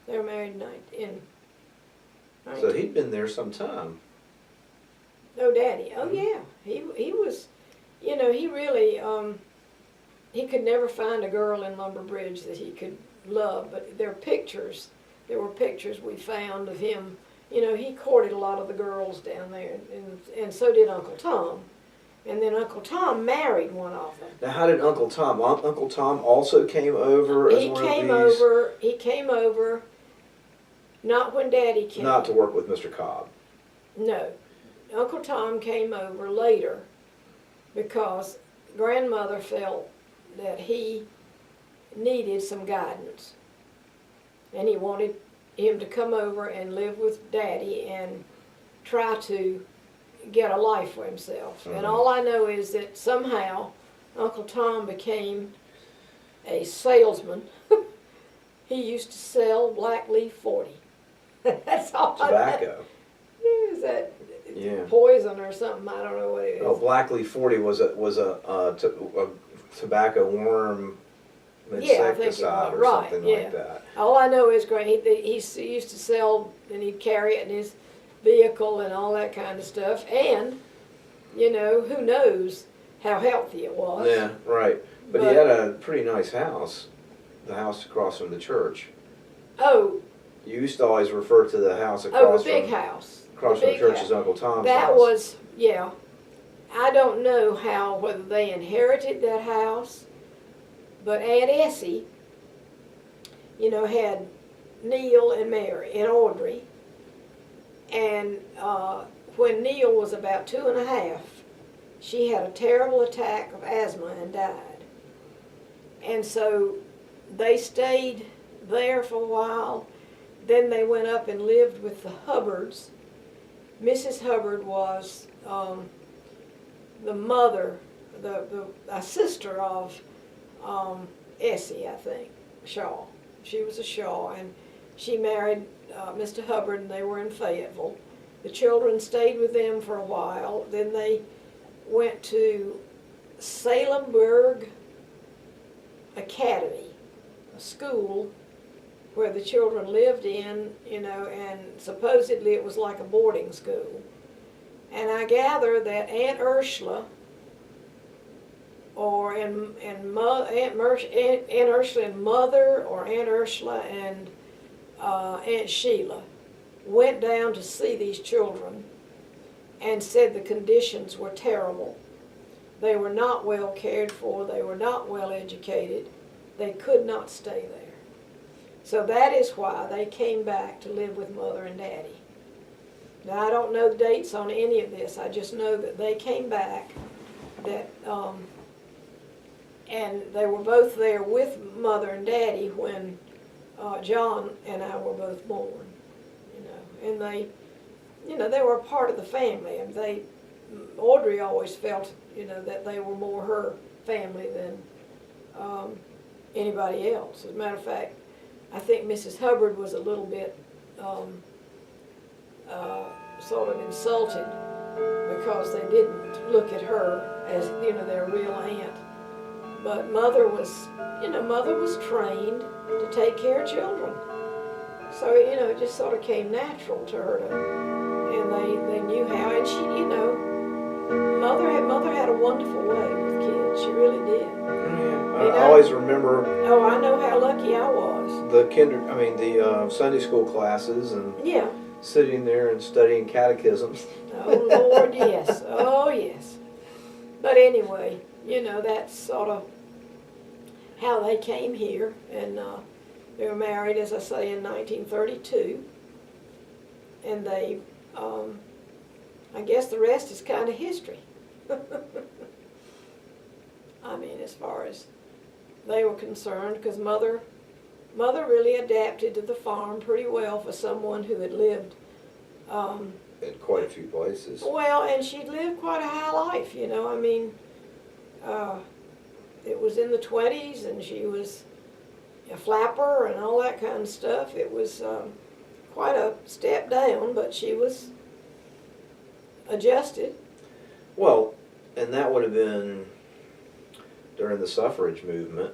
They were married in So he'd been there some time. Oh, Daddy. Oh, yeah. He was, you know, he really, he could never find a girl in Lumber Bridge that he could love. But there were pictures we found of him. You know, he courted a lot of the girls down there, and so did Uncle Tom. And then Uncle Tom married one of them. Now, how did Uncle Tom? Uncle Tom also came over as one of these? He came over, not when Daddy came. Not to work with Mr. Cobb. No. Uncle Tom came over later because Grandmother felt that he needed some guidance. And he wanted him to come over and live with Daddy and try to get a life for himself. And all I know is that somehow Uncle Tom became a salesman. He used to sell Black Leaf 40. That's all Tobacco. Is that Yeah. poison or something? I don't know what it is. Oh, Black Leaf 40 was a tobacco worm Yeah, I think it insecticide was. or Right, something yeah. like that. All I know is he used to sell, and he'd carry it in his vehicle and all that kind of stuff. And, you know, who knows how healthy it was. Yeah, right. But he had a pretty nice house, the house across from the church. Oh, You used to always refer to the house across the big from house. across The from the big church house. as Uncle Tom's That house. was, yeah. I don't know whether they inherited that house, but Aunt Essie, you know, had Neil and Mary and Audrey. And when Neil was about 2½, she had a terrible attack of asthma and died. And so they stayed there for a while. Then they went up and lived with the Hubbards. Mrs. Hubbard was the mother, a sister of Essie, I think, Shaw. She was a Shaw, and she married Mr. Hubbard, and they were in Fayetteville. The children stayed with them for a while. Then they went to Salemburg Academy, a school where the children lived in, and supposedly it was like a boarding school. And I gather that Aunt Ursula, or Aunt Ursula and Mother, or Aunt Ursula and Aunt Sheila, went down to see these children and said the conditions were terrible. They were not well cared for. They were not well educated. They could not stay there. So that is why they came back to live with Mother and Daddy. Now, I don't know the dates on any of this. I just know that they came back, and they were both there with Mother and Daddy when John and I were both born. And they were a part of the family. And Audrey always felt, that they were more her family than anybody else. As a matter of fact, I think Mrs. Hubbard was a little bit sort of insulted because they didn't look at her as, their real aunt. But Mother was trained to take care of children. So, it just sort of came natural to her and they knew how. And she, Mother had a wonderful way with kids. She really did. Yeah. I always remember. Oh, I know how lucky I was. The Sunday school classes and yeah, sitting there and studying catechisms. Oh Lord, yes. Oh yes. But anyway, that's sort of how they came here, and they were married, as I say, in 1932, and they, I guess the rest is kind of history. I mean, as far as they were concerned, because Mother really adapted to the farm pretty well for someone who had lived In quite a few places. well, and she'd lived quite a high life, I mean, it was in the 20s, and she was a flapper and all that kind of stuff. It was quite a step down, but she was adjusted. Well, and that would have been during the suffrage movement.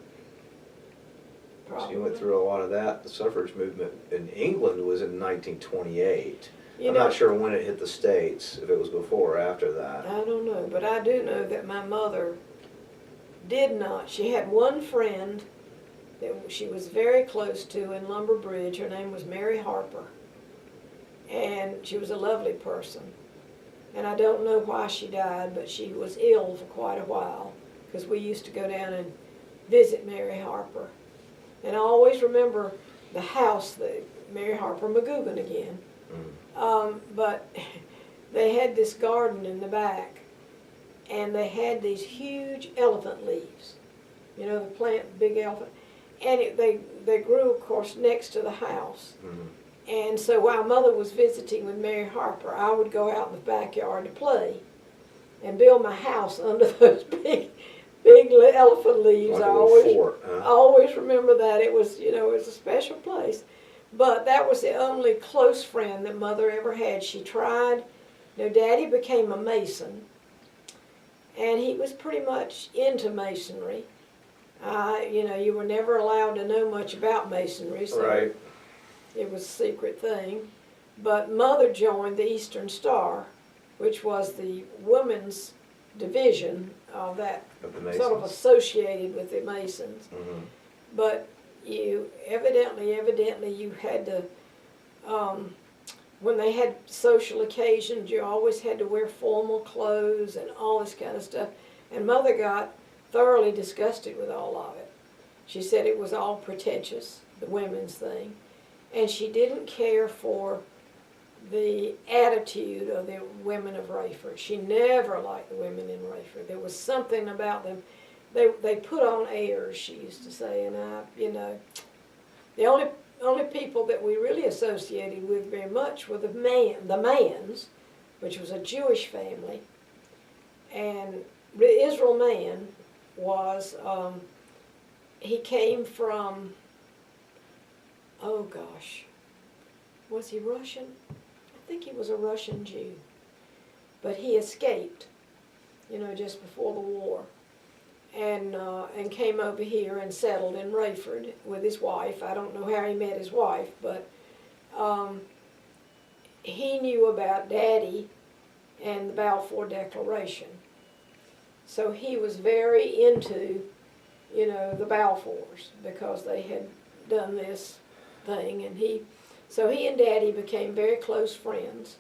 Probably. So you went through a lot of that. The suffrage movement in England was in 1928. I'm not sure when it hit the States, if it was before or after that. I don't know, but I do know that my mother did not. She had one friend that she was very close to in Lumber Bridge. Her name was Mary Harper, and she was a lovely person. And I don't know why she died, but she was ill for quite a while, because we used to go down and visit Mary Harper. And I always remember the house, Mary Harper McGugan again. But they had this garden in the back, and they had these huge elephant leaves. The plant, big elephant. And they grew, of course, next to the house. Mm-hmm. And so while Mother was visiting with Mary Harper, I would go out in the backyard to play and build my house under those big elephant leaves. Like I always remember that. It was, it was a special place. But that was the only close friend that Mother ever had. She tried. Daddy became a Mason, and he was pretty much into Masonry. You were never allowed to know much about Masonry, so right. It was a secret thing. But Mother joined the Eastern Star, which was the women's division of that, sort of associated with the Masons. Mm-hmm. But you evidently you had to, when they had social occasions, you always had to wear formal clothes and all this kind of stuff. And Mother got thoroughly disgusted with all of it. She said it was all pretentious, the women's thing. And she didn't care for the attitude of the women of Rayford. She never liked the women in Rayford. There was something about them. They put on airs, she used to say, and the only people that we really associated with very much were the Manns, which was a Jewish family, And the Israel man was, he came from, oh gosh, was he Russian? I think he was a Russian Jew. But he escaped, just before the war. And came over here and settled in Rayford with his wife. I don't know how he met his wife, but he knew about Daddy and the Balfour Declaration. So he was very into, the Balfours because they had done this thing. And so he and Daddy became very close friends.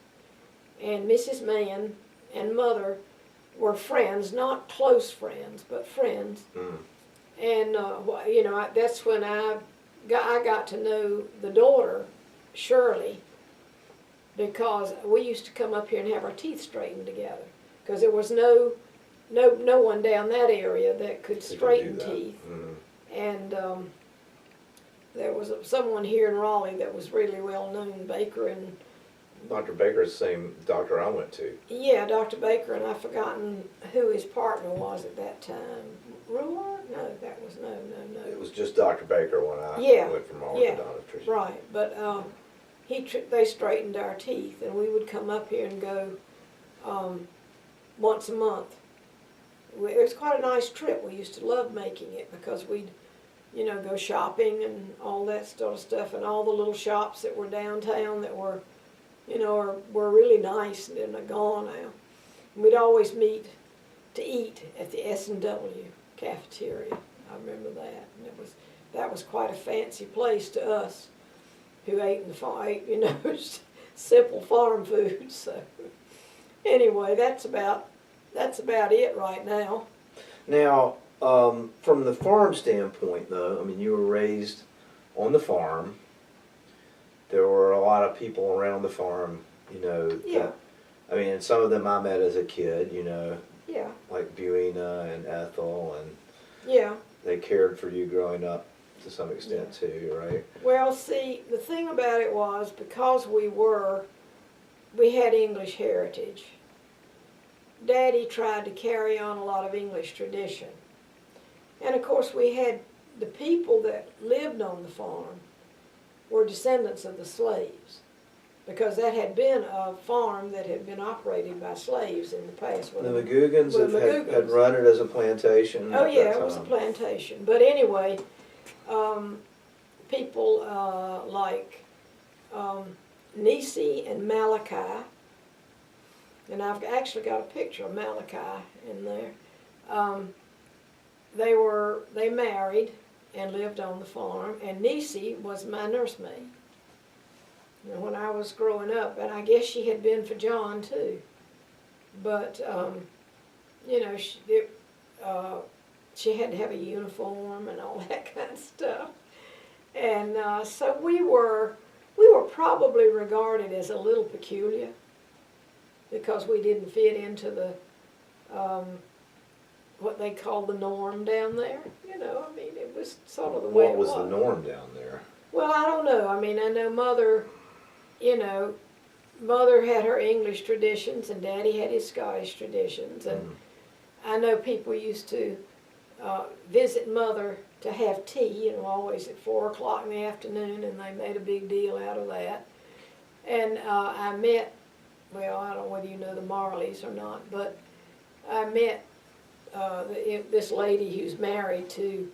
And Mrs. Mann and Mother were friends, not close friends, but friends. Mm. And, that's when I got to know the daughter, Shirley, because we used to come up here and have our teeth straightened together. Because there was no one down that area that could straighten teeth. Mm. And there was someone here in Raleigh that was really well known, Baker, and Dr. Baker's the same doctor I went to. yeah, Dr. Baker, and I've forgotten who his partner was at that time. Ruar? No, that was no. It was just Dr. Baker when I Yeah, went for my yeah, orthodontist. Right, but they straightened our teeth, and we would come up here and go once a month. It was quite a nice trip. We used to love making it because we'd, go shopping and all that sort of stuff, and all the little shops that were downtown that were, were really nice and they're gone now. And we'd always meet to eat at the S&W cafeteria. I remember that, and that was quite a fancy place to us who ate simple farm food. So anyway, that's about it right now. Now, from the farm standpoint, though, I mean, you were raised on the farm. There were a lot of people around the farm, Yeah. I mean, some of them I met as a kid, Yeah. like Buena and Ethel, and Yeah. they cared for you growing up to some extent too, right? Well, see, the thing about it was because we had English heritage, Daddy tried to carry on a lot of English tradition. And of course we had the people that lived on the farm were descendants of the slaves, because that had been a farm that had been operated by slaves in the past. The McGugans had run it as a plantation. Oh yeah, it was a plantation. But anyway, people like Nisi and Malachi, and I've actually got a picture of Malachi in there. They married and lived on the farm, and Nisi was my nursemaid when I was growing up, and I guess she had been for John too. But she had to have a uniform and all that kind of stuff, and so we were probably regarded as a little peculiar because we didn't fit into the what they call the norm down there. I mean, it was sort of the way it was. What was the norm down there? Well, I don't know. I mean, I know Mother, Mother had her English traditions and Daddy had his Scottish traditions. And I know people used to visit Mother to have tea, always at 4 o'clock in the afternoon, and they made a big deal out of that. And I met, well, I don't know whether you know the Marleys or not, but I met this lady who's married to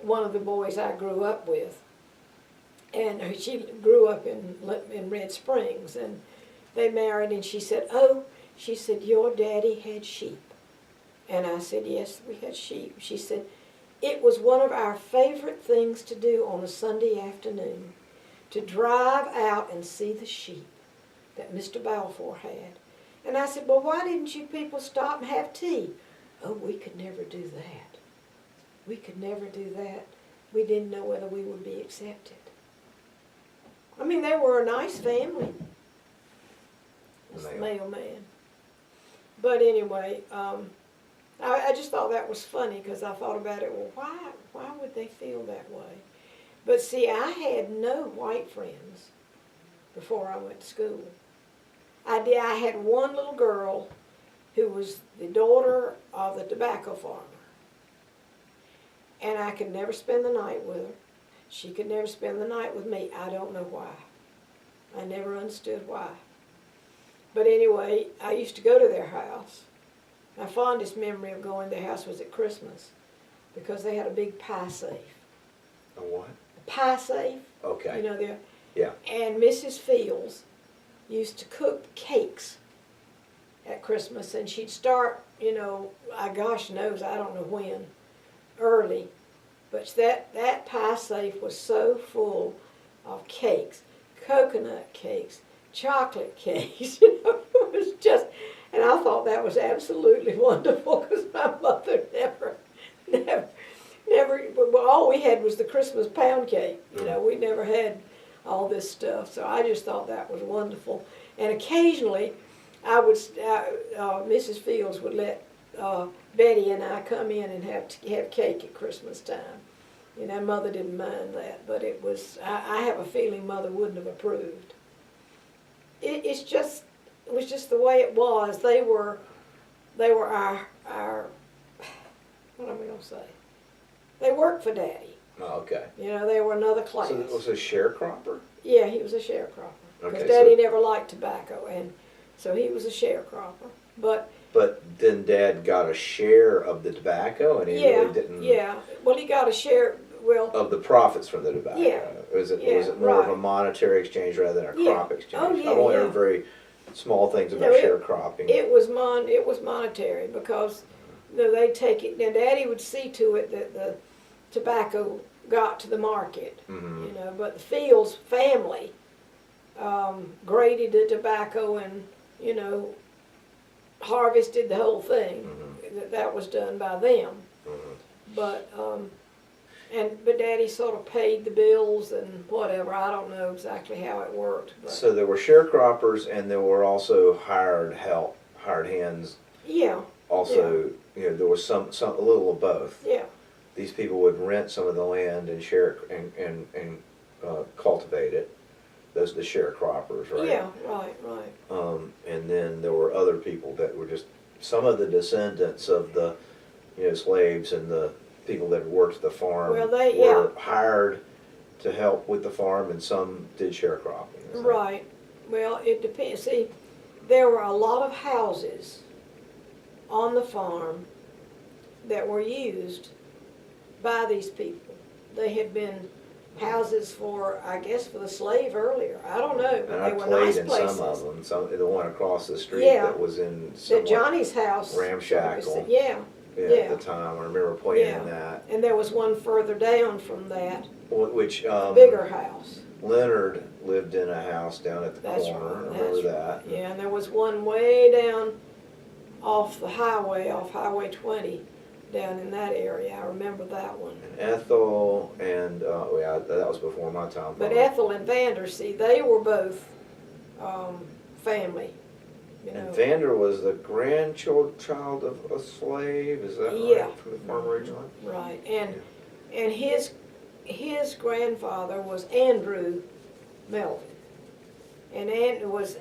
one of the boys I grew up with. And she grew up in Red Springs, and they married, and she said, your daddy had sheep. And I said, yes, we had sheep. She said, it was one of our favorite things to do on a Sunday afternoon, to drive out and see the sheep that Mr. Balfour had. And I said, well, why didn't you people stop and have tea? Oh, we could never do that. We could never do that. We didn't know whether we would be accepted. I mean, they were a nice family. This mailman. But anyway, I just thought that was funny because I thought about it, well, why would they feel that way? But see, I had no white friends before I went to school. I had one little girl who was the daughter of the tobacco farmer. And I could never spend the night with her. She could never spend the night with me. I don't know why. I never understood why. But anyway, I used to go to their house. My fondest memory of going to their house was at Christmas, because they had a big pie safe. A what? A pie safe. Okay. You know, Yeah. and Mrs. Fields used to cook cakes at Christmas, and she'd start, you know, gosh knows, I don't know when, early. But that pie safe was so full of cakes, coconut cakes, chocolate cakes, you know, it was just, and I thought that was absolutely wonderful, because my mother never, well, all we had was the Christmas pound cake, you know, we never had all this stuff, so I just thought that was wonderful. And occasionally, Mrs. Fields would let Betty and I come in and have cake at Christmas time. You know, Mother didn't mind that, but it was, I have a feeling Mother wouldn't have approved. It was just the way it was. They were our, what am I going to say? They worked for Daddy. Oh, okay. You know, they were another class. So it was a sharecropper? Yeah, he was a sharecropper. Because Okay, Daddy so- never liked tobacco, and so he was a sharecropper. But then Dad got a share of the tobacco, and he yeah, really didn't. yeah. Well, he got a share. Well, Of the profits from the tobacco. Yeah. Was it Yeah, more of a right. monetary exchange rather than a Yeah. crop exchange? Oh, yeah, I've only yeah. heard very small things about No, sharecropping. it was monetary, because you know, they take it. Now, Daddy would see to it that the tobacco got to the market. Mhm. You know, but the Fields family graded the tobacco and, you know, harvested the whole thing. That was done by them. But but Daddy sort of paid the bills and whatever. I don't know exactly how it worked. But So there were sharecroppers, and there were also hired hands. yeah, Also, you know, there was some a little of both. yeah, These people would rent some of the land and share and cultivate it. Those are the sharecroppers, right? yeah, right. And then there were other people that were just some of the descendants of the, you know, slaves and the people that worked the farm Well, were hired to help with the farm, and some did sharecropping. Is that- Right. Well, it depends. See, there were a lot of houses on the farm that were used by these people. They had been houses for, I guess, for the slave earlier. I don't know, but And they I were played nice in places. some of them. Some the one across the street Yeah. that was in That somewhat Johnny's house. ramshackle. Yeah, at yeah. the time. I remember playing Yeah. in that. and there was one further down from that, Which bigger house. Leonard lived in a house down at the That's corner. right. I That's remember right. that. Yeah, and there was one way down off the highway, off Highway 20, down in that area. I remember that one. And Ethel and yeah, that was before my time. But Ethel and Vander, see, they were both family. You know. And Vander was the grandchild of a slave. Is that Yeah. right? From the farm originally. Right, and his grandfather was Andrew Melvin, and Andrew was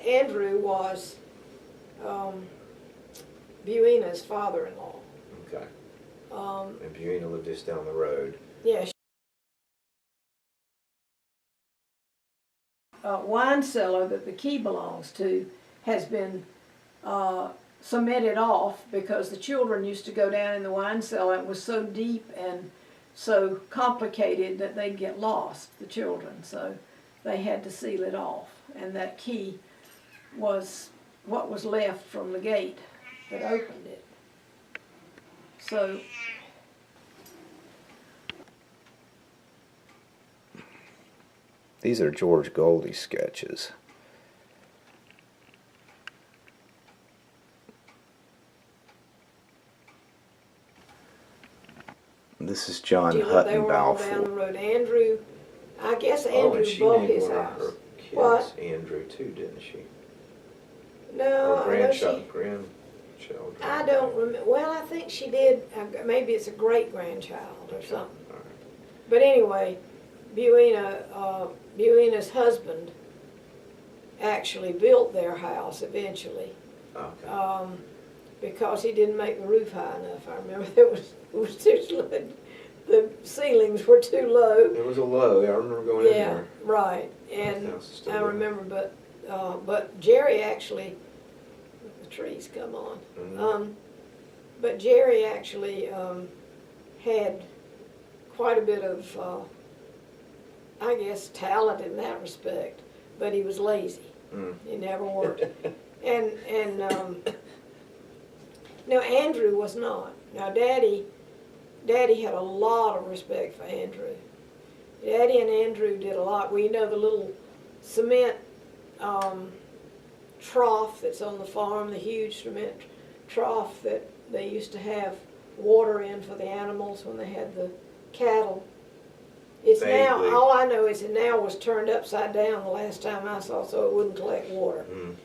Buena's father-in-law. Okay. Um, And Buena lived just down the road. yeah. Wine cellar that the key belongs to has been cemented off because the children used to go down in the wine cellar. It was so deep and so complicated that they'd get lost, the children. So they had to seal it off. And that key was what was left from the gate that opened it. So These are George Goldie sketches. This is John they Hutton were all down the Balfour. road. Andrew, I guess Oh, Andrew and she bought named his one of house. her kids What? Andrew too, didn't she? No, Or I know she. grandchild. I don't remember. Well, I think she did. Maybe it's a great grandchild or something. All right. But anyway, Buena's husband actually built their house eventually. Okay. because he didn't make the roof high enough. I remember it was too low. The ceilings were too low. It was a low. Yeah, I remember going in Yeah, there. right. And The house is still I there. remember, but Jerry actually, the trees come on. Mhm. But Jerry actually had quite a bit of, I guess, talent in that respect. But he was lazy. Mm. He never worked. And no, Andrew was not. Now, Daddy had a lot of respect for Andrew. Daddy and Andrew did a lot. We know the little cement trough that's on the farm, the huge cement trough that they used to have water in for the animals when they had the cattle. It's now, Vaguely. all I know is it now was turned upside down the last time I saw, so it wouldn't collect water. Mm.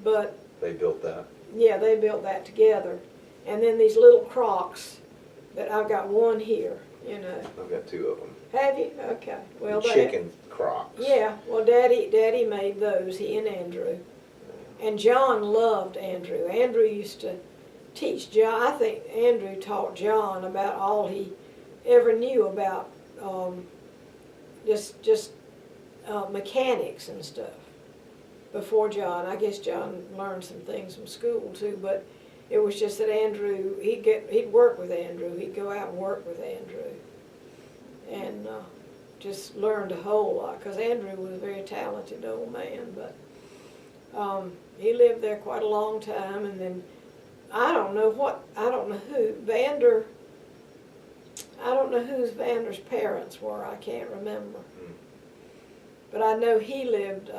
But They built that. yeah, they built that together. And then these little crocks that I've got one here, you know. I've got two of them. Have you? Okay. Well, The they, chicken crocs. yeah. Well, Daddy made those. He and Andrew. And John loved Andrew. Andrew used to teach John. I think Andrew taught John about all he ever knew about just mechanics and stuff. Before John, I guess John learned some things from school too, but it was just that Andrew, he'd work with Andrew. He'd go out and work with Andrew, and just learned a whole lot. Because Andrew was a very talented old man, but he lived there quite a long time. And then I don't know who I don't know whose Vander's parents were. I can't remember, but I know he lived.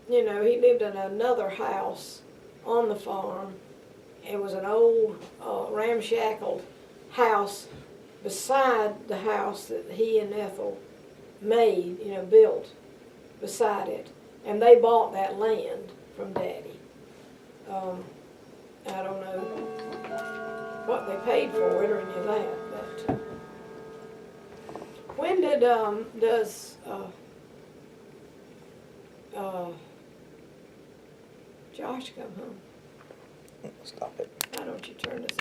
He lived in another house on the farm. It was an old ramshackle house beside the house that he and Ethel made, built beside it. And they bought that land from Daddy. I don't know what they paid for it or any of that, but when does Josh come home? Stop it. Why don't you turn this